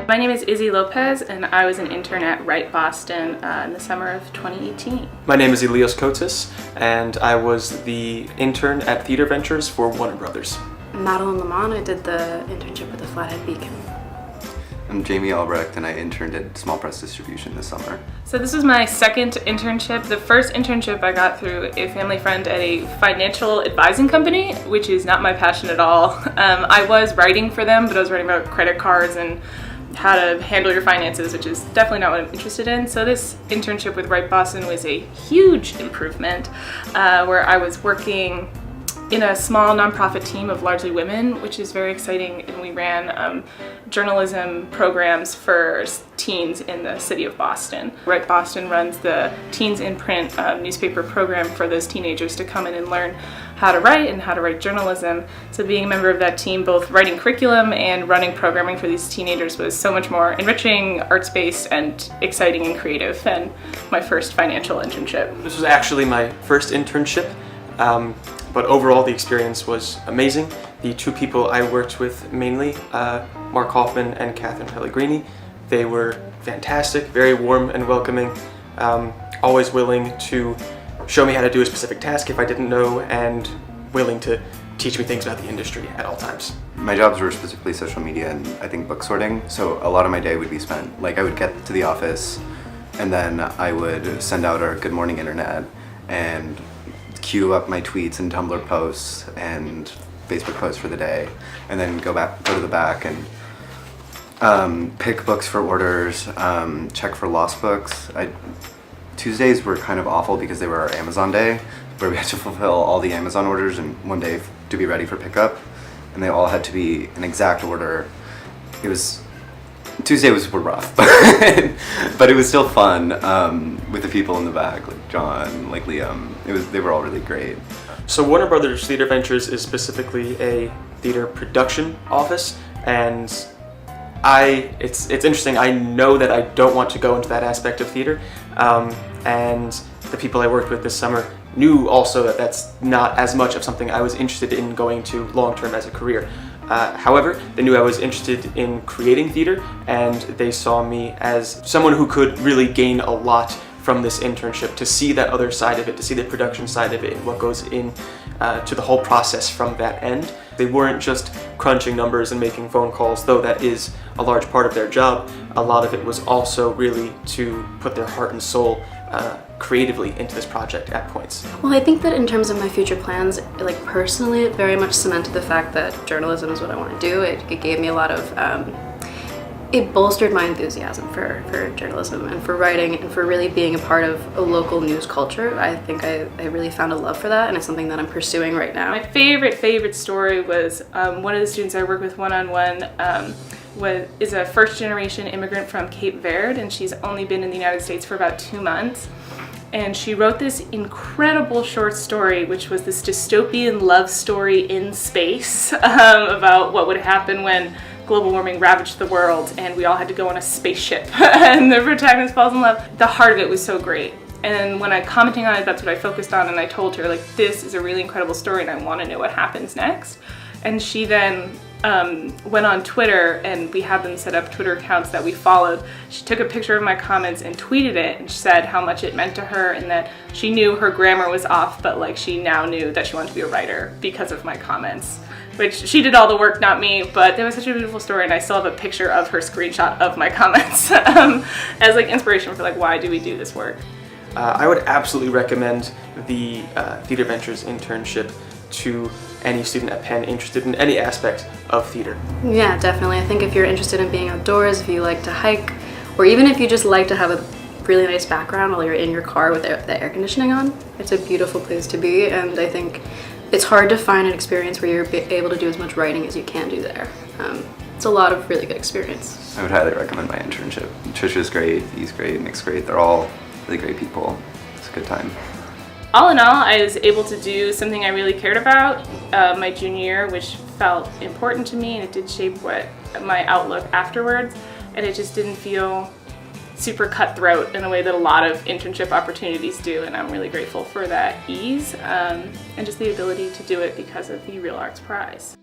My name is Izzy Lopez, and I was an intern at Right Boston in the summer of 2018. My name is Elias Kotis, and I was the intern at Theater Ventures for Warner Brothers. Madeline Lamont, I did the internship with the Flathead Beacon. I'm Jamie Albrecht, and I interned at Small Press Distribution this summer. So this was my second internship. The first internship I got through a family friend at a financial advising company, which is not my passion at all. I was writing for them, but I was writing about credit cards and how to handle your finances, which is definitely not what I'm interested in. So this internship with Right Boston was a huge improvement, where I was working in a small nonprofit team of largely women, which is very exciting, and we ran journalism programs for teens in the city of Boston. Right Boston runs the Teens in Print newspaper program for those teenagers to come in and learn how to write and how to write journalism. So being a member of that team, both writing curriculum and running programming for these teenagers, was so much more enriching, arts-based, and exciting and creative than my first financial internship. This was actually my first internship. But overall, the experience was amazing. The two people I worked with mainly, Mark Hoffman and Catherine Pellegrini, they were fantastic, very warm and welcoming, always willing to show me how to do a specific task if I didn't know, and willing to teach me things about the industry at all times. My jobs were specifically social media and I think book sorting, so a lot of my day would be spent, like I would get to the office and then I would send out our Good Morning Internet and queue up my tweets and Tumblr posts and Facebook posts for the day, and then go to the back and pick books for orders, check for lost books. Tuesdays were kind of awful because they were our Amazon day, where we had to fulfill all the Amazon orders in one day to be ready for pickup, and they all had to be in exact order. Tuesdays were rough, but it was still fun with the people in the back, like John, like Liam. They were all really great. So Warner Brothers Theater Ventures is specifically a theater production office, and it's interesting. I know that I don't want to go into that aspect of theater, and the people I worked with this summer knew also that that's not as much of something I was interested in going to long-term as a career. However, they knew I was interested in creating theater, and they saw me as someone who could really gain a lot from this internship, to see that other side of it, to see the production side of it, and what goes in to the whole process from that end. They weren't just crunching numbers and making phone calls, though that is a large part of their job. A lot of it was also really to put their heart and soul creatively into this project at points. Well, I think that in terms of my future plans, like personally, it very much cemented the fact that journalism is what I want to do. It gave me a lot of, it bolstered my enthusiasm for journalism and for writing and for really being a part of a local news culture. I think I really found a love for that, and it's something that I'm pursuing right now. My favorite story was one of the students I work with one-on-one is a first-generation immigrant from Cape Verde, and she's only been in the United States for about 2 months. And she wrote this incredible short story, which was this dystopian love story in space about what would happen when global warming ravaged the world and we all had to go on a spaceship and the protagonist falls in love. The heart of it was so great. And when I commenting on it, that's what I focused on, and I told her, like, this is a really incredible story and I want to know what happens next. And she then went on Twitter, and we had them set up Twitter accounts that we followed. She took a picture of my comments and tweeted it, and she said how much it meant to her and that she knew her grammar was off, but like she now knew that she wanted to be a writer because of my comments. Which she did all the work, not me, but there was such a beautiful story, and I still have a picture of her screenshot of my comments as like inspiration for like, why do we do this work? I would absolutely recommend the Theater Ventures internship to any student at Penn interested in any aspect of theater. Yeah, definitely. I think if you're interested in being outdoors, if you like to hike, or even if you just like to have a really nice background while you're in your car with the air conditioning on, it's a beautiful place to be, and I think it's hard to find an experience where you're able to do as much writing as you can do there. It's a lot of really good experience. I would highly recommend my internship. Trisha's great, he's great, Nick's great. They're all really great people. It's a good time. All in all, I was able to do something I really cared about my junior year, which felt important to me, and it did shape my outlook afterwards, and it just didn't feel super cutthroat in a way that a lot of internship opportunities do, and I'm really grateful for that ease and just the ability to do it because of the RealArts prize.